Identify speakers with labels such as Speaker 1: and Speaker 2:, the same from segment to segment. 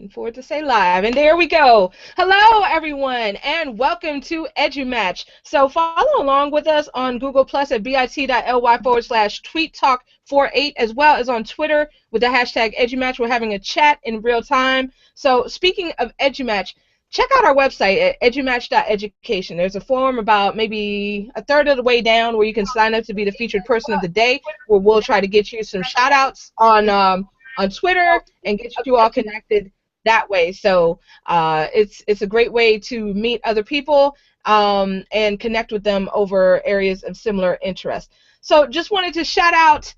Speaker 1: waiting for it to say live, and there we go. Hello, everyone, and welcome to EduMatch. So follow along with us on Google Plus at bit.ly/tweettalk48, as well as on Twitter with the hashtag EduMatch. We're having a chat in real time. So speaking of EduMatch, check out our website at edumatch.education. There's a form about maybe a third of the way down where you can sign up to be the featured person of the day, where we'll try to get you some shout-outs on Twitter and get you all connected that way. So it's a great way to meet other people and connect with them over areas of similar interest. So just wanted to shout out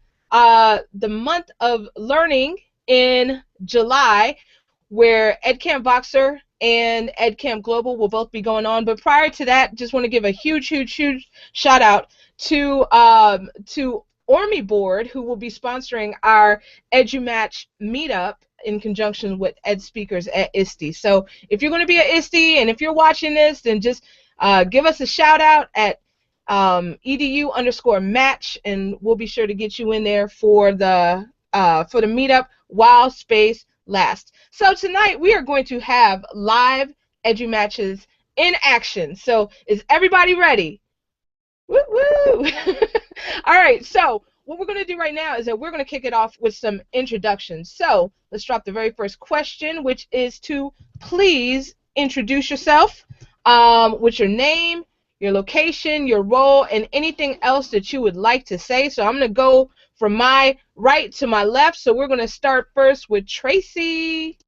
Speaker 1: the month of learning in July, where EdCamp Boxer and EdCamp Global will both be going on. But prior to that, just want to give a huge shout out to Ormy Board, who will be sponsoring our EduMatch meetup in conjunction with Ed Speakers at ISTE. So if you're going to be at ISTE and if you're watching this, then just give us a shout out at edu_match, and we'll be sure to get you in there for the meetup while space lasts. So tonight we are going to have live EduMatches in action. So is everybody ready? Woo woo! All right, so what we're going to do right now is that we're going to kick it off with some introductions. So let's drop the very first question, which is to please introduce yourself with your name, your location, your role, and anything else that you would like to say. So I'm going to go from my right to my left. So we're going to start first with Tracy.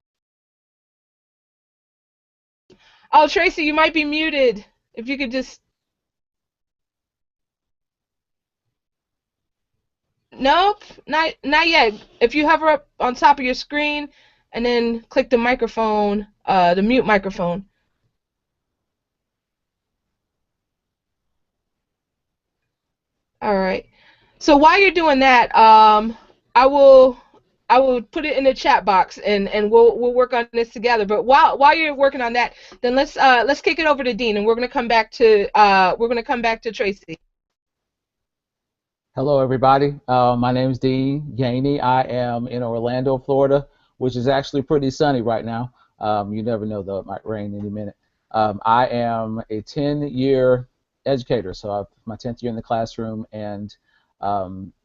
Speaker 1: Oh, Tracy, you might be muted. If you could just... Nope, not yet. If you hover up on top of your screen and then click the microphone, the mute microphone. All right. So while you're doing that, I will put it in the chat box, and we'll work on this together. But while you're working on that, then let's kick it over to Dene, and we're gonna come back to Tracy.
Speaker 2: Hello, everybody. My name is Dene G. I am in Orlando, Florida, which is actually pretty sunny right now. You never know, though; it might rain any minute. I am a 10-year educator, so I'm my 10th year in the classroom, and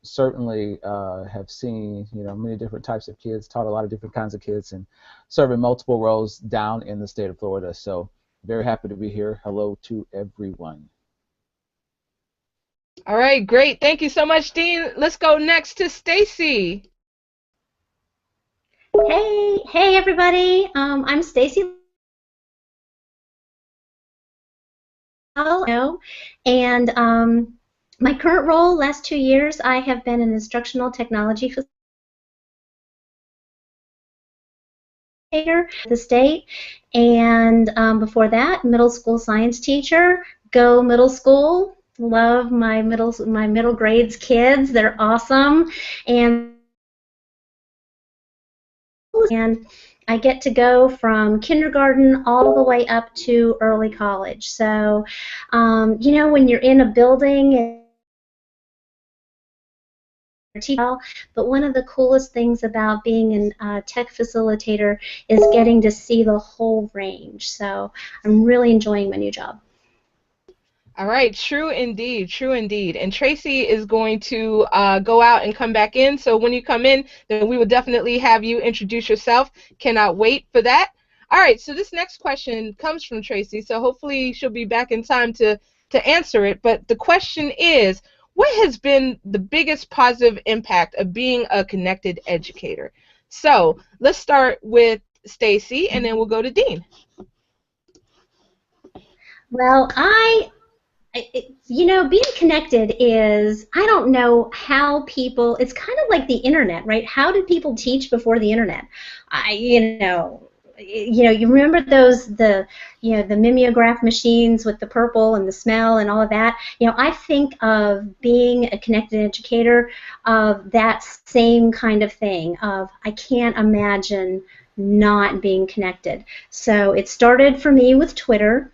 Speaker 2: certainly have seen many different types of kids, taught a lot of different kinds of kids, and serving multiple roles down in the state of Florida. So very happy to be here. Hello to everyone.
Speaker 1: All right, great. Thank you so much, Dene. Let's go next to Stacy.
Speaker 3: Hey, everybody. I'm Stacy Lovdahl, and my current role, last 2 years, I have been an instructional technology facilitator at the state, and before that, middle school science teacher. Go middle school. Love my middle grades kids. They're awesome, and I get to go from kindergarten all the way up to early college. So, when you're in a building, but one of the coolest things about being a tech facilitator is getting to see the whole range. So I'm really enjoying my new job.
Speaker 1: All right, true indeed, true indeed. And Tracy is going to go out and come back in. So when you come in, then we will definitely have you introduce yourself. Cannot wait for that. All right, so this next question comes from Tracy, so hopefully she'll be back in time to answer it. But the question is, what has been the biggest positive impact of being a connected educator? So let's start with Stacy, and then we'll go to Dene.
Speaker 3: Well, being connected is, I don't know how people, it's kind of like the internet, right? How did people teach before the internet? You remember the mimeograph machines with the purple and the smell and all of that? I think of being a connected educator of that same kind of thing of, I can't imagine not being connected. So it started for me with Twitter.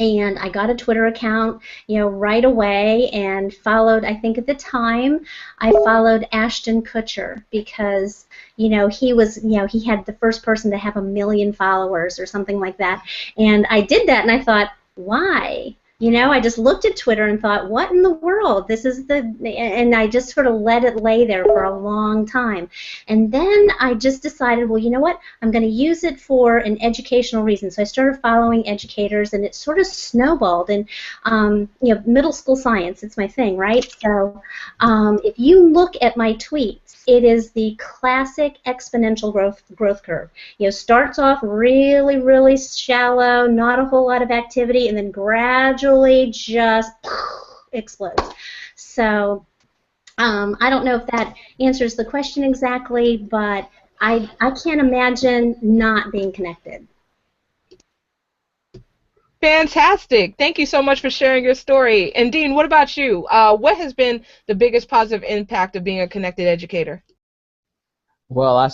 Speaker 3: And I got a Twitter account, right away, and followed, I think at the time, I followed Ashton Kutcher because, he was, he had the first person to have 1 million followers or something like that. And I did that, and I thought, why? I just looked at Twitter and thought, what in the world? And I just sort of let it lay there for a long time. And then I just decided, well, you know what? I'm going to use it for an educational reason. So I started following educators, and it sort of snowballed. And, middle school science, it's my thing, right? So if you look at my tweets, it is the classic exponential growth curve. Starts off really, really shallow, not a whole lot of activity, and then gradually just explodes. So I don't know if that answers the question exactly, but I can't imagine not being connected.
Speaker 1: Fantastic. Thank you so much for sharing your story. And Dean, what about you? What has been the biggest positive impact of being a connected educator?
Speaker 2: Well, I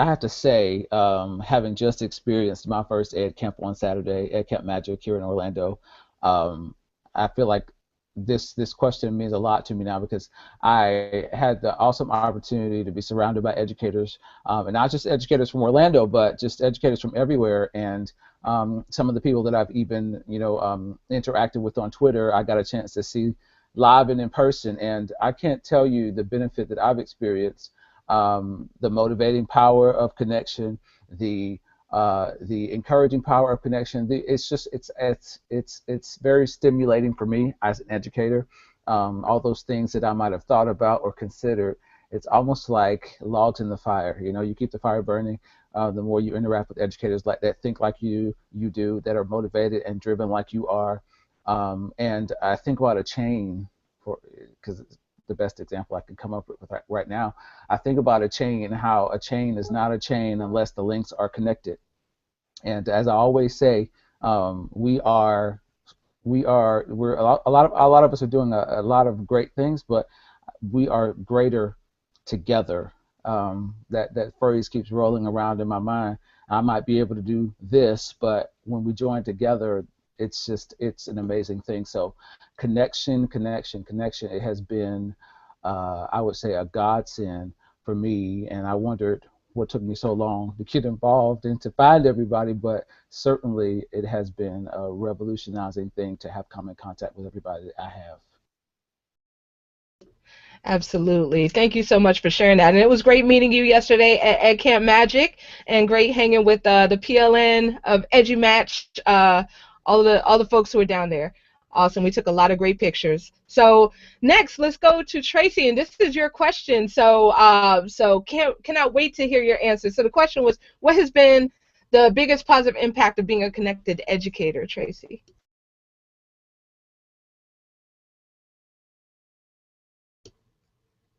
Speaker 2: have to say, having just experienced my first Ed Camp on Saturday, Ed Camp Magic here in Orlando, I feel like this question means a lot to me now because I had the awesome opportunity to be surrounded by educators, and not just educators from Orlando, but just educators from everywhere. And some of the people that I've even interacted with on Twitter, I got a chance to see live and in person, and I can't tell you the benefit that I've experienced. The motivating power of connection, the encouraging power of connection. It's very stimulating for me as an educator. All those things that I might have thought about or considered, it's almost like logs in the fire. You keep the fire burning. The more you interact with educators like that, think like you do, that are motivated and driven like you are. And I think about a chain, because the best example I can come up with right now. I think about a chain and how a chain is not a chain unless the links are connected. And as I always say, we're a lot of us are doing a lot of great things, but we are greater together. That phrase keeps rolling around in my mind. I might be able to do this, but when we join together, it's an amazing thing. So connection. It has been, I would say, a godsend for me. And I wondered what took me so long to get involved and to find everybody, but certainly it has been a revolutionizing thing to have come in contact with everybody that I have.
Speaker 1: Absolutely. Thank you so much for sharing that. And it was great meeting you yesterday at Camp Magic, and great hanging with the PLN of EduMatch, all the folks who were down there. Awesome. We took a lot of great pictures. So next, let's go to Tracy, and this is your question. So cannot wait to hear your answer. So the question was, what has been the biggest positive impact of being a connected educator, Tracy?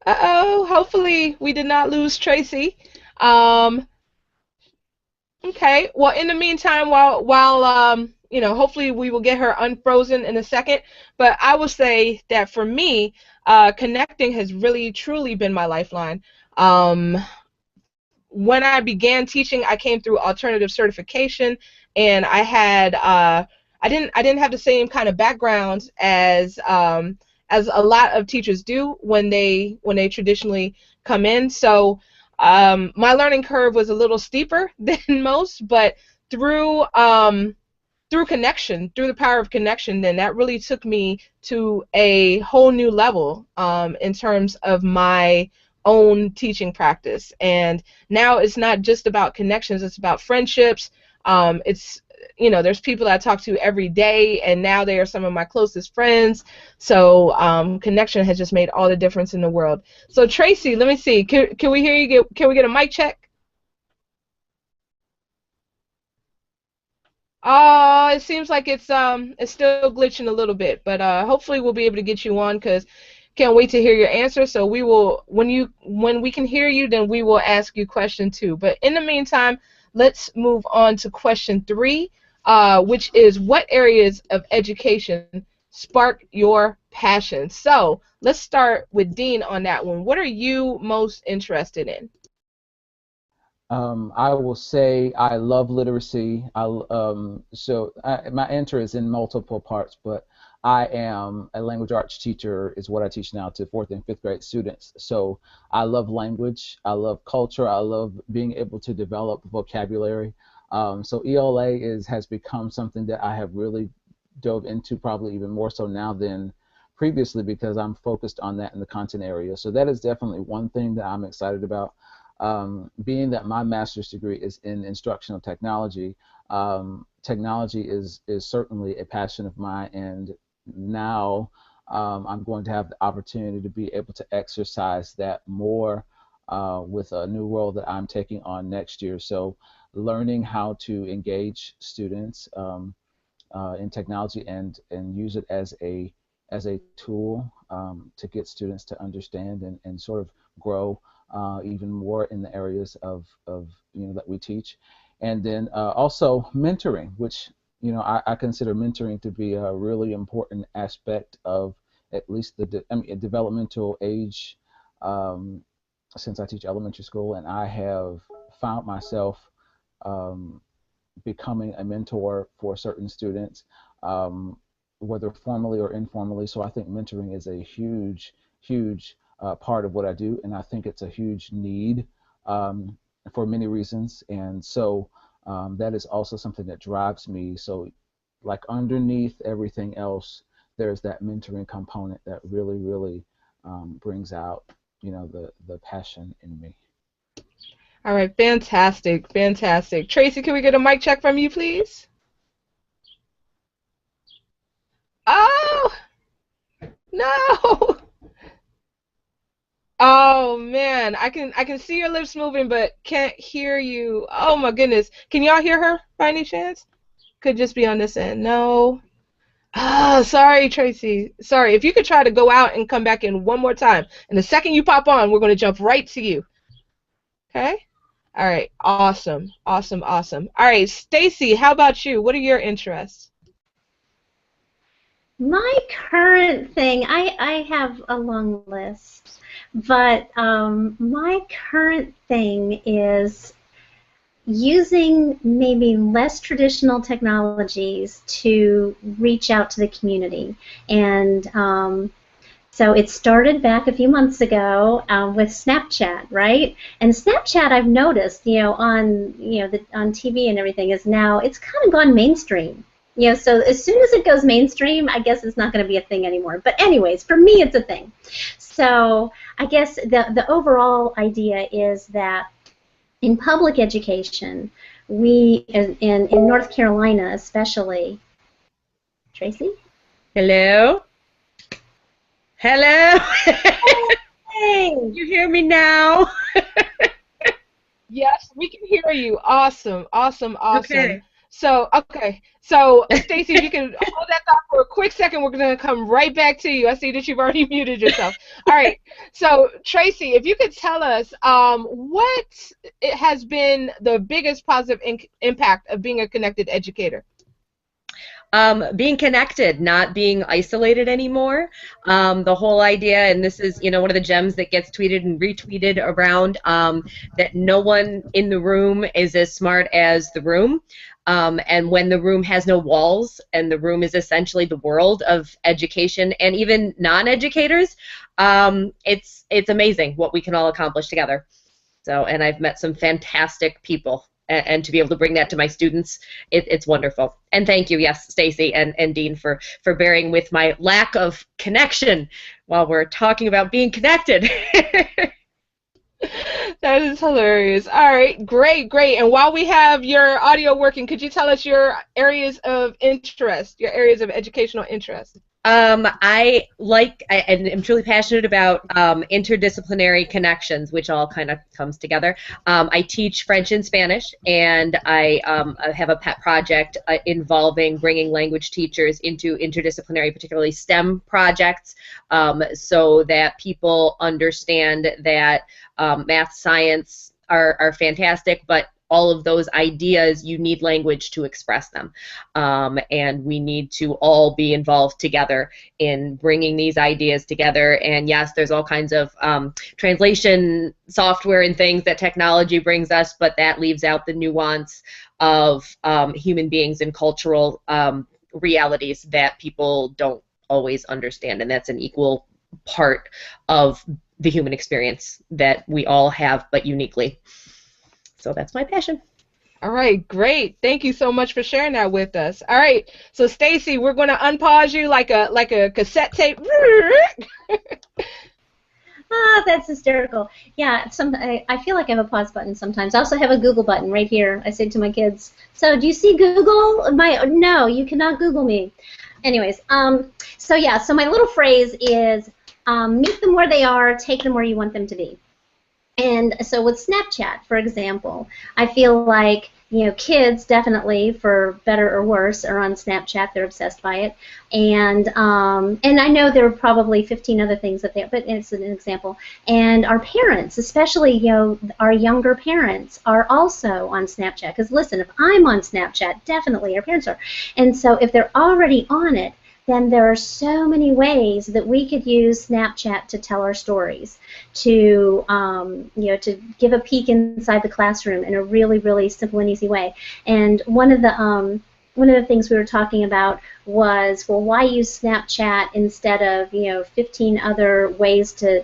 Speaker 1: Uh-oh, hopefully we did not lose Tracy. Um, okay, well, in the meantime, hopefully we will get her unfrozen in a second, but I will say that for me, connecting has really, truly been my lifeline. When I began teaching, I came through alternative certification, and I didn't have the same kind of background as a lot of teachers do when they traditionally come in. So my learning curve was a little steeper than most, but through connection, through the power of connection, then that really took me to a whole new level in terms of my own teaching practice. And now it's not just about connections, it's about friendships. There's people that I talk to every day, and now they are some of my closest friends. So connection has just made all the difference in the world. So Tracy, let me see. Can we hear you? Can we get a mic check? It seems like it's still glitching a little bit, but hopefully we'll be able to get you on, because can't wait to hear your answer. So we will, when we can hear you, then we will ask you question 2. But in the meantime, let's move on to question 3, which is, what areas of education spark your passion? So let's start with Dean on that one. What are you most interested in?
Speaker 2: I will say I love literacy. My answer is in multiple parts, but I am a language arts teacher is what I teach now to fourth and fifth grade students. So I love language, I love culture, I love being able to develop vocabulary. So ELA has become something that I have really dove into, probably even more so now than previously, because I'm focused on that in the content area. So that is definitely one thing that I'm excited about. Being that my master's degree is in instructional technology, technology is certainly a passion of mine, and now I'm going to have the opportunity to be able to exercise that more with a new role that I'm taking on next year. So learning how to engage students in technology and use it as a tool to get students to understand and sort of grow even more in the areas of that we teach. And then also mentoring, which I consider mentoring to be a really important aspect of at least developmental age, since I teach elementary school, and I have found myself um, becoming a mentor for certain students, um, whether formally or informally. So I think mentoring is a huge part of what I do, and I think it's a huge need um, for many reasons. And so that is also something that drives me. So, like underneath everything else, there's that mentoring component that really brings out, the passion in me.
Speaker 1: All right, fantastic, fantastic. Tracy, can we get a mic check from you, please? Oh, no. Oh man, I can see your lips moving, but can't hear you. Oh my goodness. Can y'all hear her by any chance? Could just be on this end. No. Ah, sorry, Tracy. Sorry. If you could try to go out and come back in one more time, and the second you pop on, we're going to jump right to you. Okay? All right. Awesome. Awesome. Awesome. All right, Stacy, how about you? What are your interests?
Speaker 3: My current thing, I have a long list, but my current thing is using maybe less traditional technologies to reach out to the community. And so it started back a few months ago with Snapchat, right? And Snapchat, I've noticed, on on TV and everything, is now it's kind of gone mainstream. So as soon as it goes mainstream, I guess it's not going to be a thing anymore. But anyways, for me, it's a thing. So I guess the overall idea is that in public education, we in North Carolina especially. Tracy?
Speaker 4: Hello? Hello?
Speaker 3: Hey!
Speaker 4: You hear me now?
Speaker 1: Yes, we can hear you. Awesome. Awesome. Awesome.
Speaker 4: Okay.
Speaker 1: So Stacy, if you can hold that thought for a quick second, we're going to come right back to you. I see that you've already muted yourself. All right. So Tracy, if you could tell us what it has been the biggest positive impact of being a connected educator.
Speaker 4: Being connected, not being isolated anymore. The whole idea, and this is, one of the gems that gets tweeted and retweeted around, that no one in the room is as smart as the room. And when the room has no walls, and the room is essentially the world of education and even non-educators, it's amazing what we can all accomplish together. So, and I've met some fantastic people. And to be able to bring that to my students, it's wonderful. And thank you, yes, Stacy and Dean, for bearing with my lack of connection while we're talking about being connected.
Speaker 1: That is hilarious. All right, great, great. And while we have your audio working, could you tell us your areas of interest, your areas of educational interest?
Speaker 4: I am truly passionate about interdisciplinary connections, which all kind of comes together. I teach French and Spanish, and I have a pet project involving bringing language teachers into interdisciplinary, particularly STEM projects, so that people understand that math, science are fantastic, but all of those ideas, you need language to express them. And we need to all be involved together in bringing these ideas together. And yes, there's all kinds of translation software and things that technology brings us, but that leaves out the nuance of human beings and cultural realities that people don't always understand. And that's an equal part of the human experience that we all have, but uniquely. So that's my passion.
Speaker 1: All right, great. Thank you so much for sharing that with us. All right, so Stacy, we're going to unpause you like a cassette tape.
Speaker 3: Ah, that's hysterical. Yeah, I feel like I have a pause button sometimes. I also have a Google button right here. I say to my kids, so do you see Google? No, you cannot Google me. Anyways, so yeah, so my little phrase is meet them where they are, take them where you want them to be. And so with Snapchat, for example, I feel like, kids definitely, for better or worse, are on Snapchat. They're obsessed by it. And I know there are probably 15 other things but it's an example. And our parents, especially, our younger parents, are also on Snapchat. Because listen, if I'm on Snapchat, definitely our parents are. And so if they're already on it, then there are so many ways that we could use Snapchat to tell our stories, to to give a peek inside the classroom in a really, really simple and easy way. And one of the things we were talking about was, well, why use Snapchat instead of 15 other ways to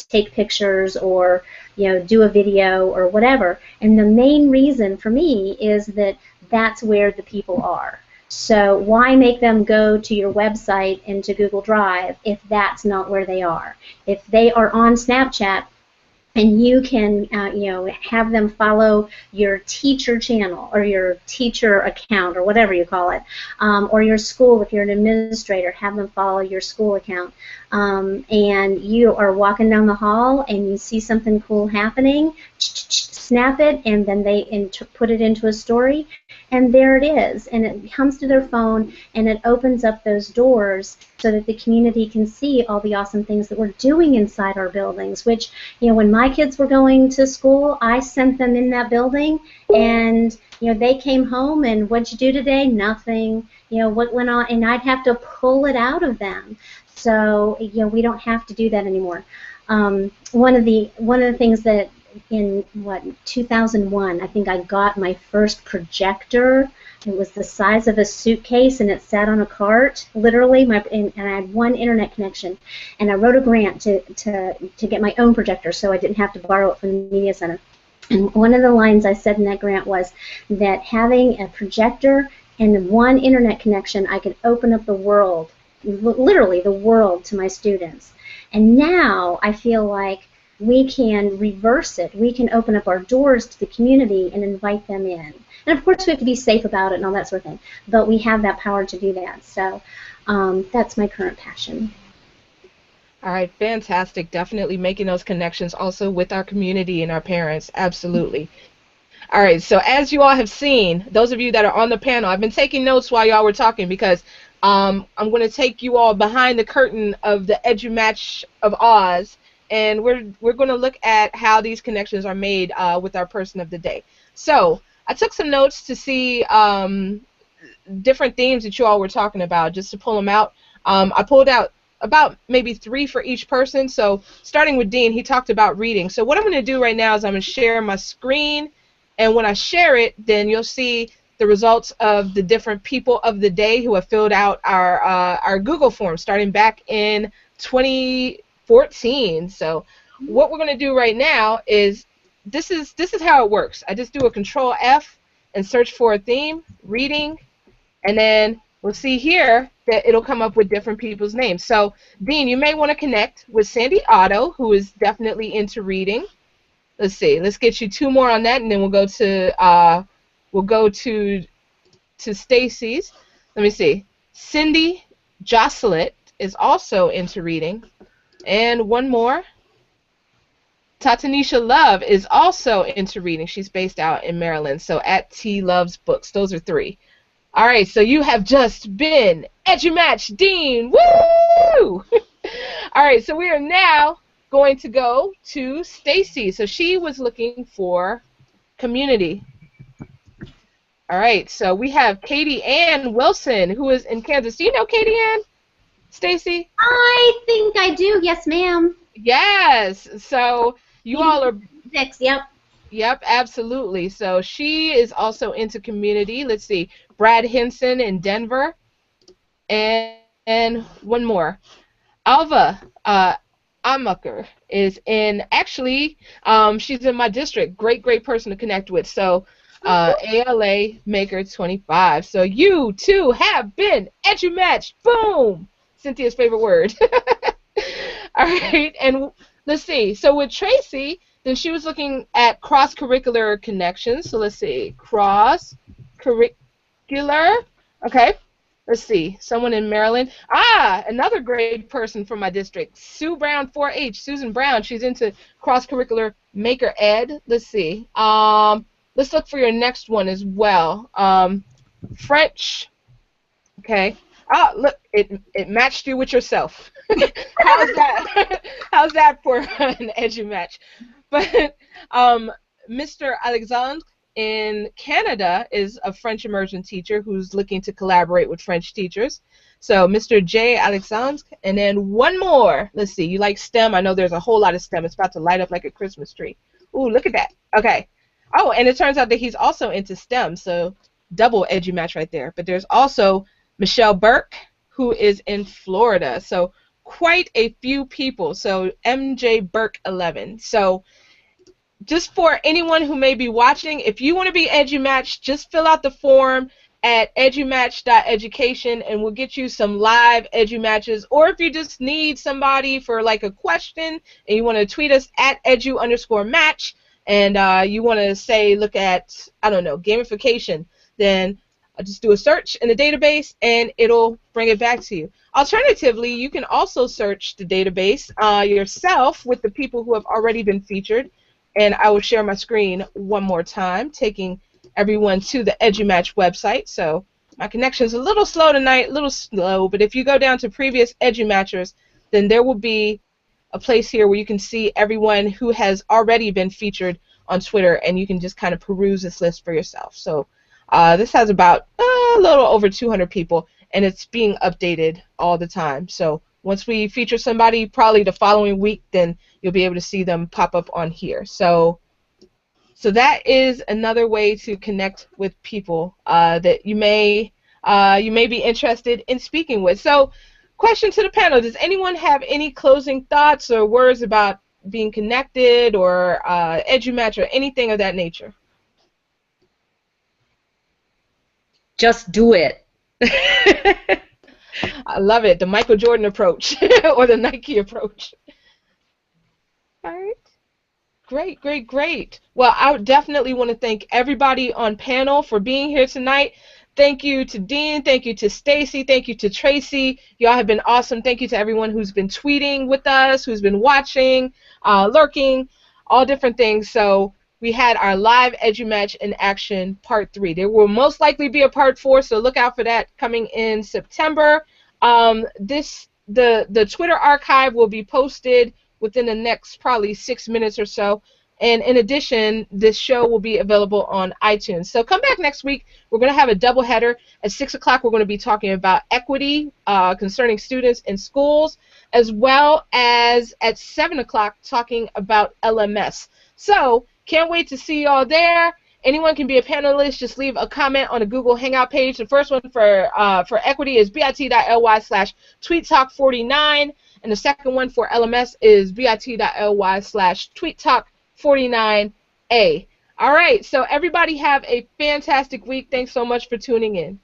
Speaker 3: take pictures or do a video or whatever? And the main reason for me is that that's where the people are. So why make them go to your website and to Google Drive if that's not where they are? If they are on Snapchat, and you can have them follow your teacher channel or your teacher account or whatever you call it, or your school, if you're an administrator, have them follow your school account. And you are walking down the hall and you see something cool happening, snap it, and then they put it into a story, and there it is, and it comes to their phone, and it opens up those doors so that the community can see all the awesome things that we're doing inside our buildings, which, when my kids were going to school, I sent them in that building, and, they came home, and what'd you do today? Nothing. What went on? And I'd have to pull it out of them. So, we don't have to do that anymore. One of the things that in 2001, I think I got my first projector. It was the size of a suitcase, and it sat on a cart, literally. And I had one internet connection, and I wrote a grant to get my own projector, so I didn't have to borrow it from the media center. And one of the lines I said in that grant was that having a projector and one internet connection, I could open up the world, literally the world, to my students. And now I feel like we can reverse it. We can open up our doors to the community and invite them in. And of course we have to be safe about it and all that sort of thing, but we have that power to do that. So that's my current passion.
Speaker 1: All right, fantastic. Definitely making those connections also with our community and our parents. Absolutely. All right, so as you all have seen, those of you that are on the panel, I've been taking notes while y'all were talking because I'm going to take you all behind the curtain of the EduMatch of Oz, and we're going to look at how these connections are made with our person of the day. So I took some notes to see different themes that you all were talking about, just to pull them out. I pulled out about maybe 3 for each person. So starting with Dean, he talked about reading. So what I'm going to do right now is I'm going to share my screen, and when I share it, then you'll see the results of the different people of the day who have filled out our Google form starting back in 2014. So what we're going to do right now is this is how it works. I just do a Control F and search for a theme, reading, and then we'll see here that it'll come up with different people's names. So Dean, you may want to connect with Sandy Otto, who is definitely into reading. Let's see. Let's get you 2 more on that, and then we'll go to Stacy's. Let me see. Cindy Josselet is also into reading. And one more. Tatanisha Love is also into reading. She's based out in Maryland, so at T Loves Books. Those are 3. All right, so you have just been EduMatch Dean. Woo! All right, so we are now going to go to Stacy. So she was looking for community. All right, so we have Katie Ann Wilson, who is in Kansas. Do you know Katie Ann? Stacy?
Speaker 3: I think I do. Yes, ma'am.
Speaker 1: Yes. So you all are.
Speaker 3: 6. Yep.
Speaker 1: Yep, absolutely. So she is also into community. Let's see, Brad Henson in Denver, and one more. Alva Amaker is in, actually, she's in my district. Great person to connect with. So ALA Maker 25. So you two have been EduMatch. Boom! Cynthia's favorite word. All right, and let's see. So with Tracy, then she was looking at cross-curricular connections. So let's see, cross-curricular. Okay. Let's see, someone in Maryland. Another great person from my district, Sue Brown 4-H, Susan Brown. She's into cross-curricular Maker Ed. Let's see. Let's look for your next one as well. French. Okay. Look, it matched you with yourself. How's that? How's that for an EduMatch? But Mr. Alexandre in Canada is a French immersion teacher who's looking to collaborate with French teachers. So Mr. J. Alexandre, and then one more. Let's see. You like STEM? I know there's a whole lot of STEM. It's about to light up like a Christmas tree. Ooh, look at that. Okay. Oh, and it turns out that he's also into STEM, so double EduMatch right there. But there's also Michelle Burke, who is in Florida. So quite a few people. So MJ Burke 11. So just for anyone who may be watching, if you want to be EduMatch, just fill out the form at edumatch.education and we'll get you some live EduMatches. Or if you just need somebody for like a question and you want to tweet us at edu_match and you want to say, look at, I don't know, gamification, then just do a search in the database and it'll bring it back to you. Alternatively, you can also search the database yourself with the people who have already been featured. And I will share my screen one more time, taking everyone to the EduMatch website. So my connection's a little slow tonight, a little slow, but if you go down to previous EduMatchers, then there will be a place here where you can see everyone who has already been featured on Twitter, and you can just kind of peruse this list for yourself. So this has about a little over 200 people, and it's being updated all the time. So once we feature somebody, probably the following week, then you'll be able to see them pop up on here. So that is another way to connect with people that you may be interested in speaking with. So, question to the panel: does anyone have any closing thoughts or words about being connected or EduMatch or anything of that nature?
Speaker 4: Just do it.
Speaker 1: I love it, the Michael Jordan approach or the Nike approach. All right. Great. Well, I would definitely want to thank everybody on panel for being here tonight. Thank you to Dean. Thank you to Stacy. Thank you to Tracy. Y'all have been awesome. Thank you to everyone who's been tweeting with us, who's been watching, lurking, all different things. So we had our live EduMatch in action part 3. There will most likely be a part 4, so look out for that coming in September. The Twitter archive will be posted within the next probably 6 minutes or so. And in addition, this show will be available on iTunes. So come back next week. We're going to have a doubleheader. At 6 o'clock, we're going to be talking about equity concerning students in schools, as well as at 7 o'clock talking about LMS. So can't wait to see you all there. Anyone can be a panelist. Just leave a comment on the Google Hangout page. The first one for equity is bit.ly/tweettalk49. And the second one for LMS is bit.ly/tweettalk49A. All right, so everybody have a fantastic week. Thanks so much for tuning in.